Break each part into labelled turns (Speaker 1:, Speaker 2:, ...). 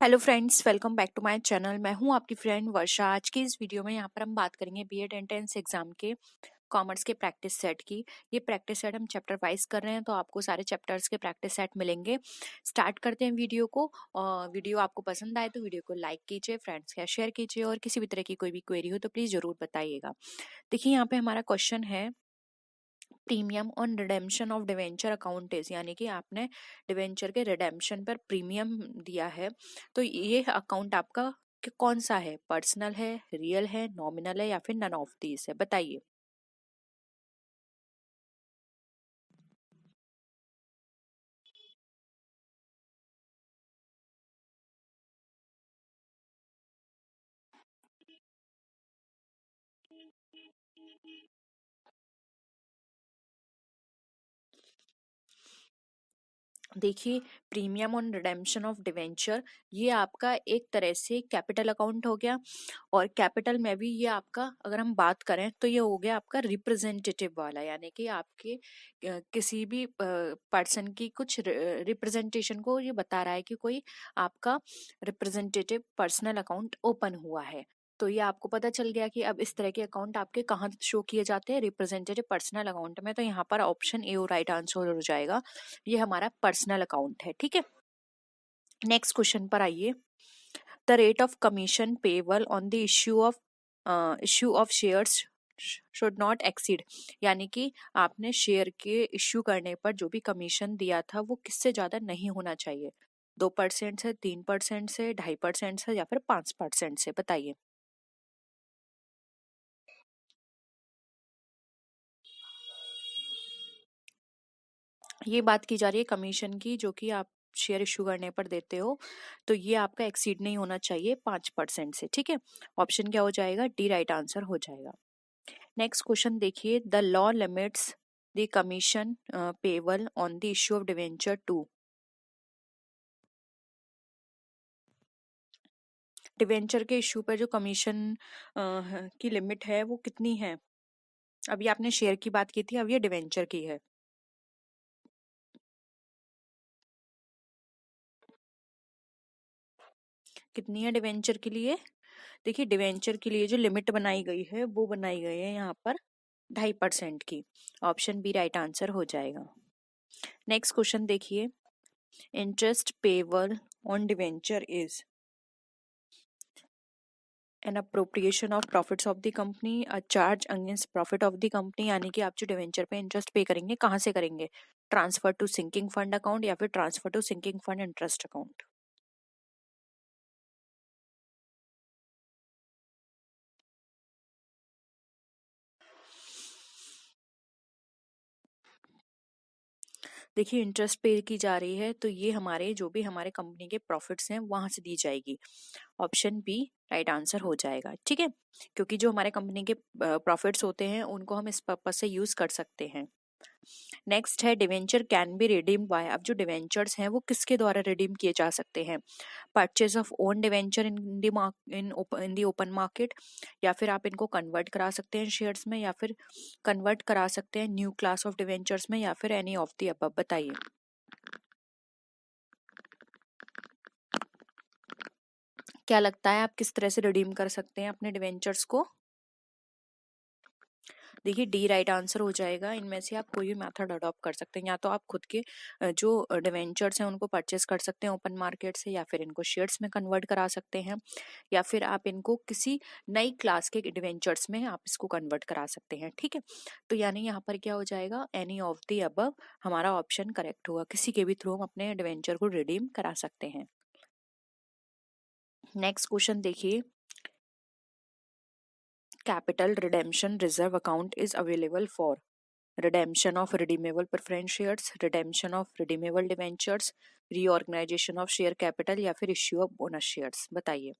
Speaker 1: Hello friends, welcome back to my channel. मैं हूं आपकी फ्रेंड वर्षा। आज की इस वीडियो में यहाँ पर हम बात करेंगे बीएड एंट्रेंस एग्जाम के कॉमर्स के प्रैक्टिस सेट की। ये प्रैक्टिस सेट हम चैप्टर वाइज कर रहे हैं, तो आपको सारे चैप्टर्स के प्रैक्टिस सेट मिलेंगे। स्टार्ट करते हैं वीडियो को। और वीडियो आपको पसंद आए तो वीडियो को लाइक कीजिए, फ्रेंड्स के शेयर कीजिए, और किसी भी तरह की कोई भी क्वेरी हो तो प्लीज जरूर बताइएगा। देखिए, यहाँ पे हमारा क्वेश्चन है premium on redemption of debenture account is, यानी कि आपने डिवेंचर के रिडेम्पशन पर प्रीमियम दिया है, तो ये अकाउंट आपका कौन सा है? पर्सनल है, रियल है, नॉमिनल है, या फिर नन ऑफ दीज है? बताइए। देखिए, premium on redemption of debenture ये आपका एक तरह से कैपिटल अकाउंट हो गया, और कैपिटल में भी ये आपका, अगर हम बात करें तो ये हो गया आपका रिप्रेजेंटेटिव वाला, यानी कि आपके किसी भी पर्सन की कुछ रिप्रेजेंटेशन को ये बता रहा है कि कोई आपका रिप्रेजेंटेटिव पर्सनल अकाउंट ओपन हुआ है। तो ये आपको पता चल गया कि अब इस तरह के अकाउंट आपके कहाँ शो किए जाते हैं, रिप्रेजेंटेटिव पर्सनल अकाउंट में। तो यहाँ पर ऑप्शन ए राइट आंसर हो जाएगा। ये हमारा पर्सनल अकाउंट है, ठीक है। नेक्स्ट क्वेश्चन पर आइए। The rate of commission payable on the issue of shares should not exceed, यानी कि आपने शेयर के इश्यू करने पर जो भी कमीशन दिया था वो किससे ज्यादा नहीं होना चाहिए? 2% से, 3% से, 2.5% से, या फिर 5% से? बताइए। ये बात की जा रही है कमीशन की, जो कि आप शेयर इशू करने पर देते हो, तो ये आपका एक्सीड नहीं होना चाहिए 5% से, ठीक है। ऑप्शन क्या हो जाएगा? डी राइट आंसर हो जाएगा। नेक्स्ट क्वेश्चन देखिए। The law limits the commission payable on the issue of debenture to. Debenture के इश्यू पर जो कमीशन की लिमिट है वो कितनी है? अभी आपने शेयर की बात की थी, अब ये डिवेंचर की है। कितनी है डिवेंचर के लिए? देखिए, डिवेंचर के लिए जो लिमिट बनाई गई है वो बनाई गई है यहाँ पर 2.5% की। ऑप्शन बी राइट आंसर हो जाएगा। नेक्स्ट क्वेश्चन देखिए। Interest payable on debenture is an appropriation of profits of the company, a charge against profit of the company, यानी कि आप जो डिवेंचर पे इंटरेस्ट पे करेंगे कहाँ से करेंगे? Transfer to sinking fund account, या फिर transfer to sinking fund interest account? देखिए, इंटरेस्ट पे की जा रही है, तो ये हमारे जो भी हमारे कंपनी के प्रॉफिट्स हैं वहां से दी जाएगी। ऑप्शन बी राइट आंसर हो जाएगा, ठीक है। क्योंकि जो हमारे कंपनी के प्रॉफिट्स होते हैं उनको हम इस पर्पज से यूज कर सकते हैं। नेक्स्ट है debenture can be redeemed by. अब जो डिवेंचर्स हैं वो किसके द्वारा रिडीम किए जा सकते हैं? Purchase of own debenture in the open market, या फिर आप इनको कन्वर्ट करा सकते हैं शेयर्स में, या फिर कन्वर्ट करा सकते हैं न्यू क्लास ऑफ डिवेंचर्स में, या फिर एनी ऑफ द अबव? बताइए। क्या लगता है आप किस तरह से रिडीम कर सकते हैं अपने डिवेंचर्स को? देखिए, डी राइट आंसर हो जाएगा। इनमें से आप कोई भी मेथड अडॉप्ट कर सकते हैं। या तो आप खुद के जो डिवेंचर्स हैं उनको परचेस कर सकते हैं ओपन मार्केट से, या फिर इनको शेयर्स में कन्वर्ट करा सकते हैं, या फिर आप इनको किसी नई क्लास के डिवेंचर्स में आप इसको कन्वर्ट करा सकते हैं, ठीक है। तो यानी यहाँ पर क्या हो जाएगा? एनी ऑफ द अबव हमारा ऑप्शन करेक्ट होगा। किसी के भी थ्रू हम अपने डिवेंचर को रिडीम करा सकते हैं। नेक्स्ट क्वेश्चन देखिए। Capital redemption reserve account is available for redemption of redeemable preference shares, redemption of redeemable debentures, reorganization of share capital, या फिर issue of bonus shares? बताइए।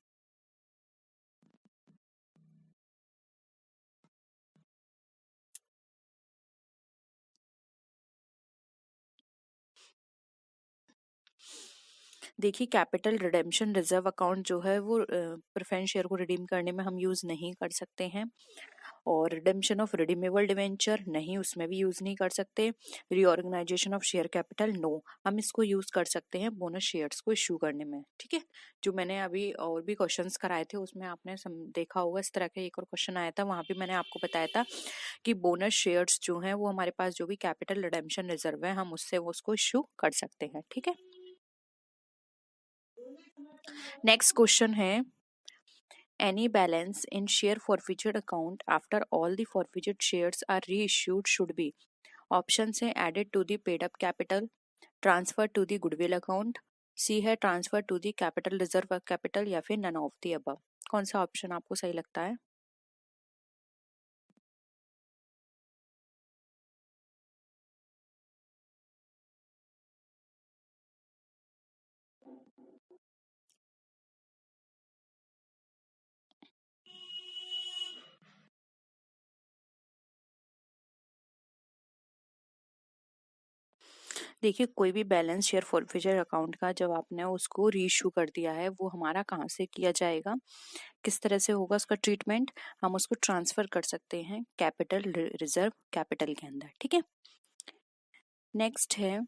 Speaker 1: देखिए, कैपिटल रिडेम्पशन रिजर्व अकाउंट जो है वो प्रेफरेंस शेयर को redeem करने में हम यूज नहीं कर सकते हैं। और रिडेम्पशन ऑफ रिडीमेबल डिवेंचर नहीं, उसमें भी यूज नहीं कर सकते। Reorganisation of share capital no, हम इसको यूज कर सकते हैं बोनस शेयर्स को इश्यू करने में। ठीक है, जो मैंने अभी और भी क्वेश्चंस कराए थे उसमें आपने देखा होगा, इस तरह का एक और क्वेश्चन आया था, वहां भी मैंने आपको बताया था कि बोनस शेयर्स जो हैं वो हमारे पास जो भी कैपिटल रिडेम्पशन रिजर्व है हम उससे वो उसको इश्यू कर सकते हैं। ठीक है, नेक्स्ट क्वेश्चन है any balance in share forfeiture account after all the forfeited shares are reissued should be, option है added to the paid up capital, transfer to the goodwill account, C है transfer to the capital reserve capital, या फिर none of the above. कौन सा option आपको सही लगता है? देखिए, कोई भी बैलेंस शेयर फॉरफिचर अकाउंट का जब आपने उसको रीइश्यू कर दिया है वो हमारा कहाँ से किया जाएगा, किस तरह से होगा उसका ट्रीटमेंट, हम उसको ट्रांसफर कर सकते हैं कैपिटल रिजर्व कैपिटल के अंदर। ठीक है, नेक्स्ट है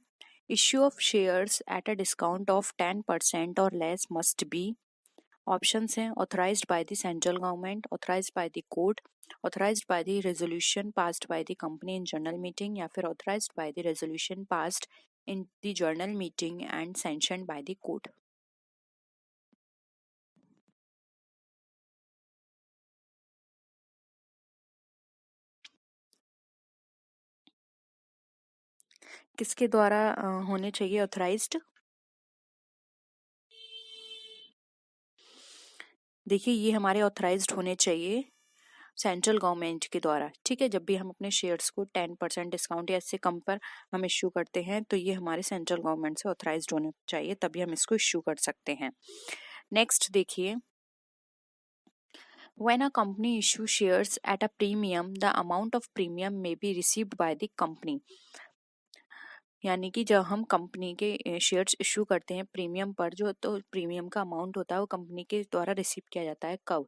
Speaker 1: issue of shares at a discount of 10% और लेस मस्ट बी, ऑप्शंस हैं authorised by the central government, authorised by the court, authorised by the resolution passed by the company in general meeting, या फिर authorised by the resolution passed in the general meeting and sanctioned by the court. किसके द्वारा होने चाहिए authorised? देखिए, ये हमारे authorised होने चाहिए सेंट्रल गवर्नमेंट के द्वारा। ठीक है, जब भी हम अपने शेयर्स को 10% डिस्काउंट या इससे कम पर हम इश्यू करते हैं तो ये हमारे सेंट्रल गवर्नमेंट से ऑथराइज्ड होने चाहिए, तभी हम इसको इश्यू कर सकते हैं। नेक्स्ट देखिए, when a company issue shares at a premium the amount of premium may be received by the company, यानी कि जब हम कंपनी के शेयर्स इशू करते हैं प्रीमियम पर, जो तो प्रीमियम का अमाउंट होता है वो कंपनी के द्वारा रिसीव किया जाता है कब,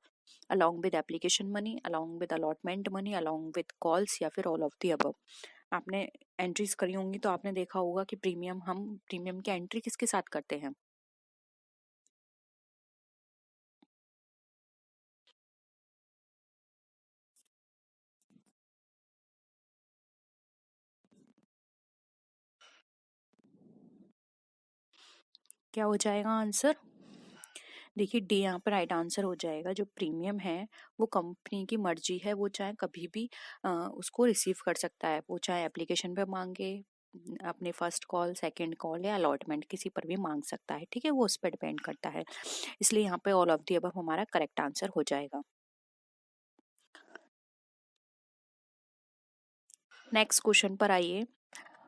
Speaker 1: along with application money, along with allotment money, along with calls, या फिर ऑल ऑफ दी अबव। आपने एंट्रीज करी होंगी तो आपने देखा होगा कि हम प्रीमियम की एंट्री किसके साथ करते हैं? क्या हो जाएगा आंसर? देखिए, डी यहाँ पर राइट आंसर हो जाएगा। जो प्रीमियम है वो कंपनी की मर्जी है, वो चाहे कभी भी उसको रिसीव कर सकता है, वो चाहे एप्लीकेशन पे मांगे, अपने फर्स्ट कॉल, सेकंड कॉल, या अलॉटमेंट किसी पर भी मांग सकता है। ठीक है, वो उस पर डिपेंड करता है, इसलिए यहाँ पे ऑल ऑफ दी अबव हमारा करेक्ट आंसर हो जाएगा। नेक्स्ट क्वेश्चन पर आइए,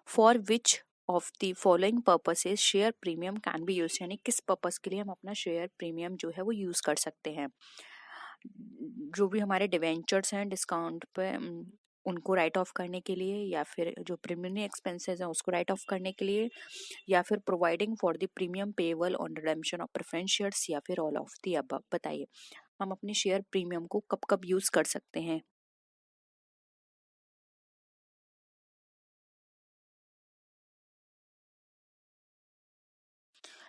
Speaker 1: for which of the following purposes share premium can be use, यानी किस पर्पस के लिए हम अपना शेयर प्रीमियम जो है वो यूज कर सकते हैं। जो भी हमारे डिवेंचर्स हैं डिस्काउंट पे उनको राइट ऑफ करने के लिए, या फिर जो प्रीमियम एक्सपेंसेस हैं उसको राइट ऑफ करने के लिए, या फिर providing for the premium payable on redemption of preference shares, या फिर ऑल ऑफ द अबव। बताइए, हम अपने शेयर प्रीमियम को कब कब यूज कर सकते हैं?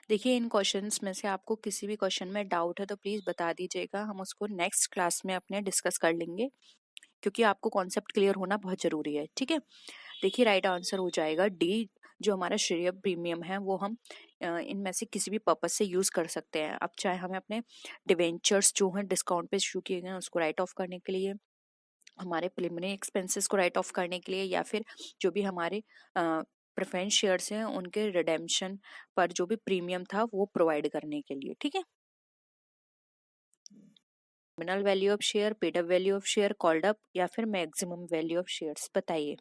Speaker 1: देखिए, इन क्वेश्चंस में से आपको किसी भी क्वेश्चन में डाउट है तो प्लीज बता दीजिएगा, हम उसको नेक्स्ट क्लास में अपने डिस्कस कर लेंगे, क्योंकि आपको कॉन्सेप्ट क्लियर होना बहुत जरूरी है। ठीक है, देखिए राइट आंसर हो जाएगा डी, जो हमारा शेयर प्रीमियम है वो हम इनमें से किसी भी पर्पज से यूज कर सकते हैं। अब चाहे हमें अपने डिवेंचर्स जो हैं डिस्काउंट पे इशू किए गए हैं उसको राइट ऑफ करने के लिए, हमारे प्रिलिमिनरी एक्सपेंसेस को राइट ऑफ करने के लिए, या फिर जो भी हमारे प्रेफरेंस शेयर्स हैं उनके रिडेम्पशन पर जो भी प्रीमियम था वो प्रोवाइड करने के लिए। ठीक है, nominal value of share, paid up value of share, called up, या फिर मैक्सिमम वैल्यू ऑफ शेयर्स, बताइए।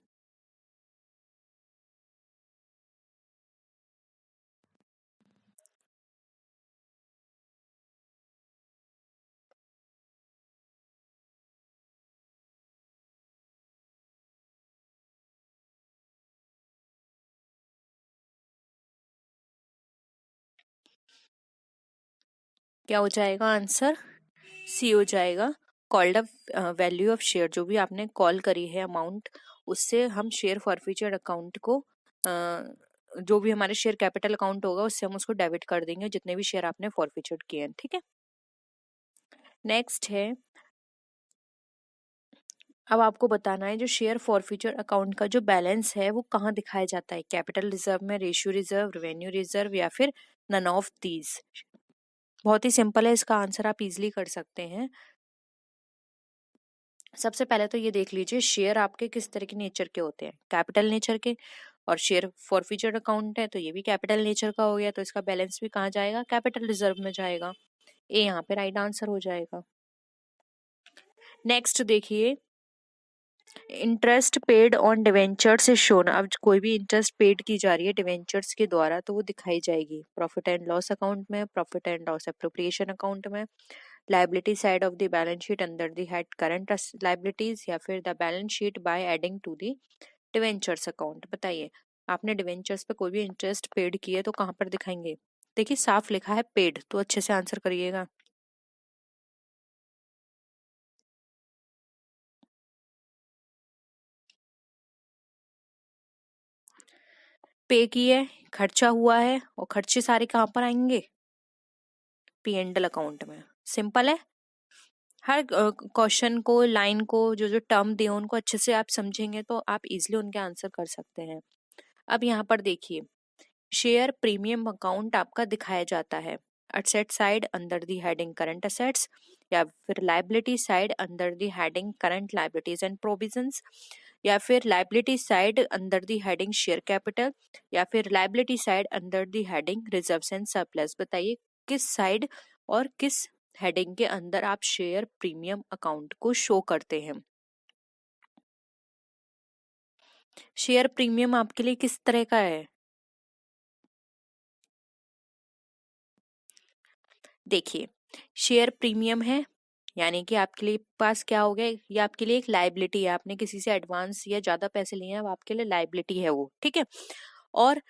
Speaker 1: क्या हो जाएगा आंसर? सी हो जाएगा, called up value of share, जो भी आपने कॉल करी है अमाउंट, उससे हम शेयर फॉरफीचर अकाउंट को जो भी हमारे शेयर कैपिटल अकाउंट होगा उससे हम उसको डेबिट कर देंगे, जितने भी शेयर आपने फॉरफीचर किए हैं। ठीक है, नेक्स्ट है, अब आपको बताना है जो शेयर फॉरफीचर अकाउंट का जो बैलेंस है वो कहाँ दिखाया जाता है, कैपिटल रिजर्व में, रेशियो रिजर्व, रेवेन्यू रिजर्व, या फिर नन ऑफ दीज। बहुत ही सिंपल है, इसका आंसर आप इजीली कर सकते हैं। सबसे पहले तो ये देख लीजिए शेयर आपके किस तरह के नेचर के होते हैं, कैपिटल नेचर के, और शेयर फॉरफीचर अकाउंट है तो ये भी कैपिटल नेचर का हो गया, तो इसका बैलेंस भी कहाँ जाएगा, कैपिटल रिजर्व में जाएगा। ए यहाँ पे राइट आंसर हो जाएगा। नेक्स्ट देखिए, interest paid on debentures is shown. अब कोई भी इंटरेस्ट पेड की जा रही है डिवेंचर्स के द्वारा तो वो दिखाई जाएगी प्रॉफिट एंड लॉस अकाउंट में, profit and loss appropriation account में, liability side of the balance sheet under the head current liabilities, या फिर the balance sheet by adding to the debentures account. बताइए, आपने डिवेंचर्स पे कोई भी इंटरेस्ट पेड किए तो कहाँ पर दिखाएंगे? देखिए साफ लिखा है पेड, तो अच्छे से आंसर करिएगा। पे किए, खर्चा हुआ है, और खर्चे सारे कहाँ पर आएंगे? पी एंड एल अकाउंट में। सिंपल है, हर क्वेश्चन को, लाइन को, जो जो टर्म दिए उनको अच्छे से आप समझेंगे तो आप इजिली उनके आंसर कर सकते हैं। अब यहाँ पर देखिए, शेयर प्रीमियम अकाउंट आपका दिखाया जाता है asset side under the heading current assets, या फिर liability side under the heading current liabilities and provisions, या फिर liability side under the heading share capital, या फिर liability side under the heading reserves and surplus. बताइए किस side और किस हेडिंग के अंदर आप शेयर प्रीमियम अकाउंट को शो करते हैं? शेयर प्रीमियम आपके लिए किस तरह का है? देखिए, शेयर प्रीमियम है यानी कि आपके लिए पास क्या हो गया, ये आपके लिए एक लाइबिलिटी है, आपने किसी से एडवांस या ज्यादा पैसे लिए हैं, अब आपके लिए लाइबिलिटी है वो। ठीक है, और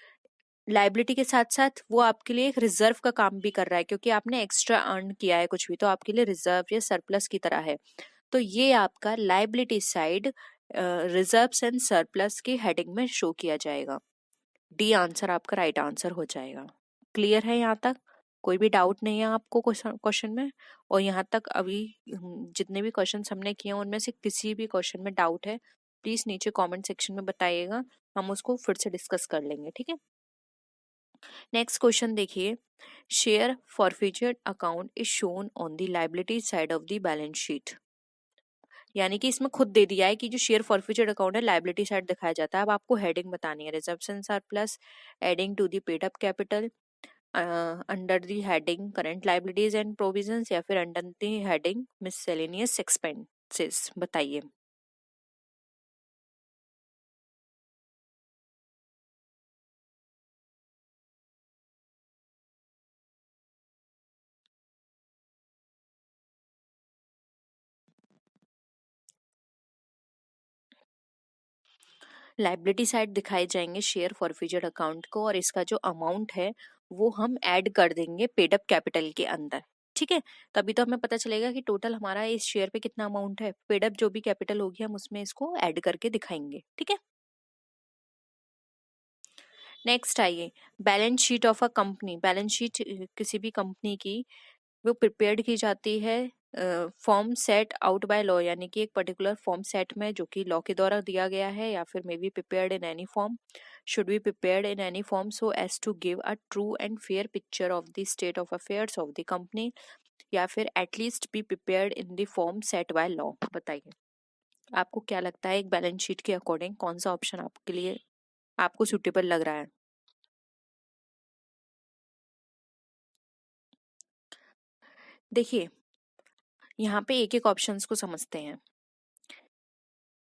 Speaker 1: लाइबिलिटी के साथ साथ वो आपके लिए एक रिजर्व का काम भी कर रहा है, क्योंकि आपने एक्स्ट्रा अर्न किया है कुछ भी, तो आपके लिए रिजर्व या सरप्लस की तरह है। तो ये आपका liability side reserves and surplus की हेडिंग में शो किया जाएगा। डी आंसर आपका राइट आंसर हो जाएगा। क्लियर है यहाँ तक? कोई भी डाउट नहीं है आपको क्वेश्चन में? और यहाँ तक अभी जितने भी क्वेश्चन हमने किए हैं उनमें से किसी भी क्वेश्चन में डाउट है प्लीज नीचे कमेंट सेक्शन में बताइएगा, हम उसको फिर से डिस्कस कर लेंगे। ठीक है, नेक्स्ट क्वेश्चन देखिए, share forfeiture account is shown on the liability side of the balance sheet. यानी कि इसमें खुद दे दिया है कि जो शेयर फॉरफीचर अकाउंट है लाइबिलिटी साइड दिखाया जाता है। अब आपको हेडिंग बतानी है, reserves and surplus, adding to the paid up capital, under the heading current liabilities and provisions, या फिर under the heading miscellaneous expenses. बताइए। लाइबिलिटी साइड दिखाए जाएंगे शेयर फॉरफीचर अकाउंट को, और इसका जो अमाउंट है वो हम ऐड कर देंगे पेड अप कैपिटल के अंदर। ठीक है, तभी तो हमें पता चलेगा कि टोटल हमारा इस शेयर पे कितना अमाउंट है। पेड अप जो भी कैपिटल होगी हम उसमें इसको ऐड करके दिखाएंगे। ठीक है, नेक्स्ट आइए, balance sheet of a company. Balance sheet किसी भी कंपनी की वो प्रिपेयर्ड की जाती है form set out by law, यानी कि एक पर्टिकुलर फॉर्म सेट में जो कि लॉ के द्वारा दिया गया है, या फिर may be prepared in any form, should be prepared in any form so as to give a true and fair picture of the state of affairs of the company, या फिर at least be prepared in the form set by law. बताइए आपको क्या लगता है एक balance sheet के according कौन सा ऑप्शन आपके लिए आपको सुटेबल लग रहा है? देखिए यहाँ पे एक एक ऑप्शंस को समझते हैं।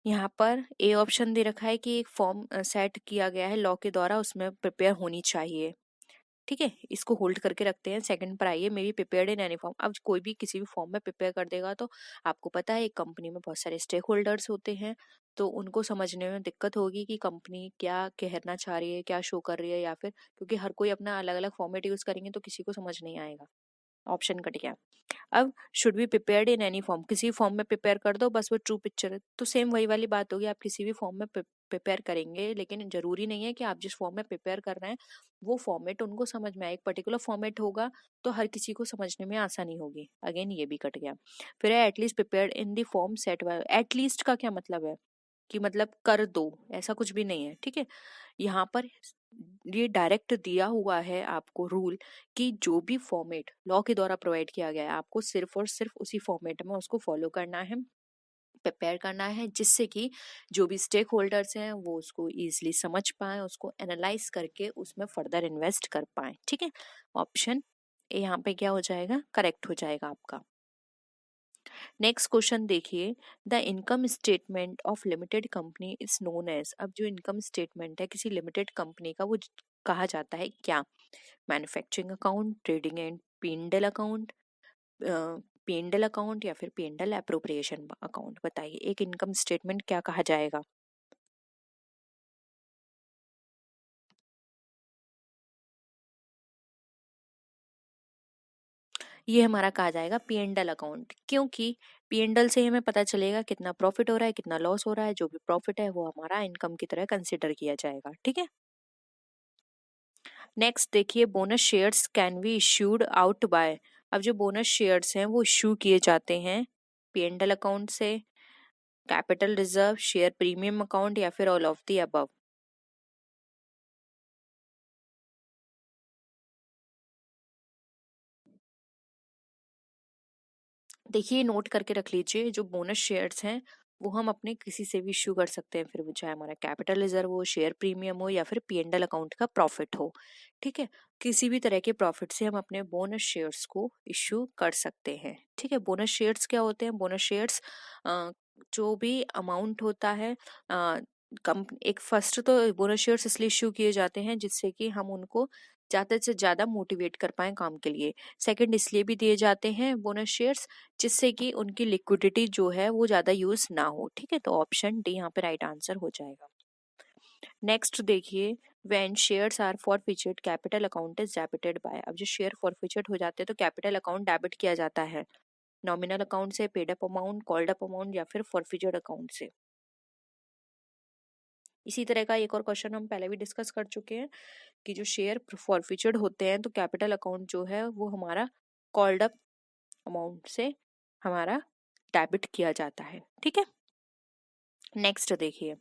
Speaker 1: यहाँ पर ए ऑप्शन दे रखा है कि एक फॉर्म सेट किया गया है लॉ के द्वारा, उसमें प्रिपेयर होनी चाहिए। ठीक है, इसको होल्ड करके रखते हैं। सेकंड पर आइए, मे be prepared in any form. अब कोई भी किसी भी फॉर्म में प्रिपेयर कर देगा तो आपको पता है एक कंपनी में बहुत सारे स्टेक होल्डर्स होते हैं, तो उनको समझने में दिक्कत होगी कि कंपनी क्या कहना चाह रही है, क्या शो कर रही है, या फिर क्योंकि हर कोई अपना अलग अलग फॉर्मेट यूज करेंगे तो किसी को समझ नहीं आएगा। ऑप्शन कट गया। अब should be prepared in any form, किसी फॉर्म में प्रिपेयर कर दो बस वो ट्रू पिक्चर है, तो सेम वही वाली बात होगी, आप किसी भी फॉर्म में प्रिपेयर करेंगे, लेकिन जरूरी नहीं है कि आप जिस फॉर्म में प्रिपेयर कर रहे हैं वो फॉर्मेट उनको समझ में आए। एक पर्टिकुलर फॉर्मेट होगा तो हर किसी को समझने में आसानी होगी। अगेन ये भी कट गया। फिर है at least prepared in the form set by, at least का क्या मतलब है कि मतलब कर दो, ऐसा कुछ भी नहीं है, ठीक है। यहाँ पर ये डायरेक्ट दिया हुआ है आपको रूल कि जो भी फॉर्मेट लॉ के द्वारा प्रोवाइड किया गया है आपको सिर्फ और सिर्फ उसी फॉर्मेट में उसको फॉलो करना है, प्रिपेयर करना है, जिससे कि जो भी स्टेक होल्डर्स हैं वो उसको इजीली समझ पाए, उसको एनालाइज करके उसमें फर्दर इन्वेस्ट कर पाए, ठीक है। ऑप्शन ए यहाँ पे क्या हो जाएगा, करेक्ट हो जाएगा आपका। नेक्स्ट क्वेश्चन देखिए, the income statement of limited company is known as, अब जो इनकम स्टेटमेंट है किसी लिमिटेड कंपनी का वो कहा जाता है क्या, manufacturing account, trading and P and L account, P and L account या फिर पी&एल एप्रोप्रिएशन अकाउंट, बताइए एक इनकम स्टेटमेंट क्या कहा जाएगा। ये हमारा कहा जाएगा पी&एल अकाउंट, क्योंकि पी&एल से हमें पता चलेगा कितना प्रॉफिट हो रहा है, कितना लॉस हो रहा है, जो भी प्रॉफिट है वो हमारा इनकम की तरह कंसिडर किया जाएगा, ठीक है। नेक्स्ट देखिए, bonus shares can be issued out by, अब जो बोनस शेयर्स हैं वो इश्यू किए जाते हैं पी&एल अकाउंट से, capital reserve, share premium account या फिर ऑल ऑफ द अबव। देखिए नोट करके रख लीजिए, जो बोनस शेयर्स हैं वो हम अपने किसी से भी इश्यू कर सकते हैं, फिर वो चाहे हमारा कैपिटल रिजर्व हो, शेयर प्रीमियम हो या फिर पी&एल अकाउंट का प्रॉफिट हो, ठीक है। किसी भी तरह के प्रॉफिट से हम अपने बोनस शेयर्स को इश्यू कर सकते हैं, ठीक है। बोनस शेयर्स क्या होते हैं, बोनस शेयर्स जो भी अमाउंट होता है, एक फर्स्ट तो बोनस शेयर्स इसलिए इश्यू किए जाते हैं जिससे कि हम उनको ज्यादा से ज्यादा मोटिवेट कर पाए काम के लिए। सेकंड इसलिए भी दिए जाते हैं बोनस शेयर्स जिससे कि उनकी लिक्विडिटी जो है वो ज्यादा यूज ना हो, ठीक है। तो ऑप्शन डी यहाँ पे राइट आंसर हो जाएगा। नेक्स्ट देखिए, when shares are forfeited capital account is debited by, अब जो शेयर फॉरफिचर्ड हो जाते हैं तो कैपिटल अकाउंट डेबिट किया जाता है, नॉमिनल अकाउंट से, paid up amount, called up amount या फिर फॉरफिचर्ड अकाउंट से। इसी तरह का एक और क्वेश्चन हम पहले भी डिस्कस कर चुके हैं कि जो शेयर फॉरफिचर्ड होते हैं तो कैपिटल अकाउंट जो है वो हमारा कॉल्ड अप अमाउंट से हमारा डेबिट किया जाता है, ठीक है। नेक्स्ट देखिए,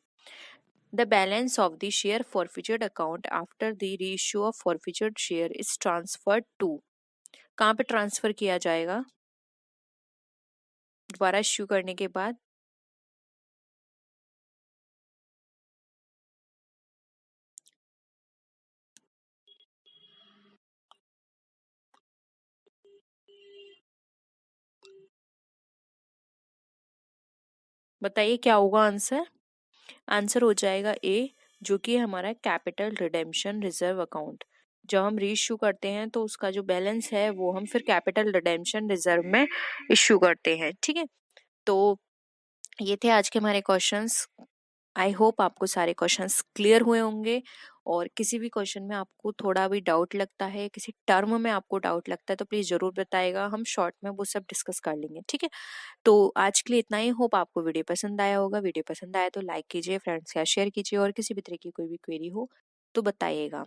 Speaker 1: the balance of the share forfeited account after the reissue of forfeited share is transferred to, कहाँ पे ट्रांसफर किया जाएगा दोबारा इश्यू करने के बाद। बताइए क्या होगा आंसर, आंसर हो जाएगा ए, जो कि हमारा कैपिटल रिडेम्पशन रिजर्व अकाउंट। जब हम रीइश्यू करते हैं तो उसका जो बैलेंस है वो हम फिर कैपिटल रिडेम्पशन रिजर्व में इश्यू करते हैं, ठीक है। तो ये थे आज के हमारे क्वेश्चंस। आई होप आपको सारे क्वेश्चंस क्लियर हुए होंगे, और किसी भी क्वेश्चन में आपको थोड़ा भी डाउट लगता है, किसी टर्म में आपको डाउट लगता है तो प्लीज जरूर बताइएगा, हम शॉर्ट में वो सब डिस्कस कर लेंगे, ठीक है। तो आज के लिए इतना ही। होप आपको वीडियो पसंद आया होगा, वीडियो पसंद आया तो लाइक कीजिए, फ्रेंड्स के साथ शेयर कीजिए, और किसी भी तरह की कोई भी क्वेरी हो तो बताइएगा।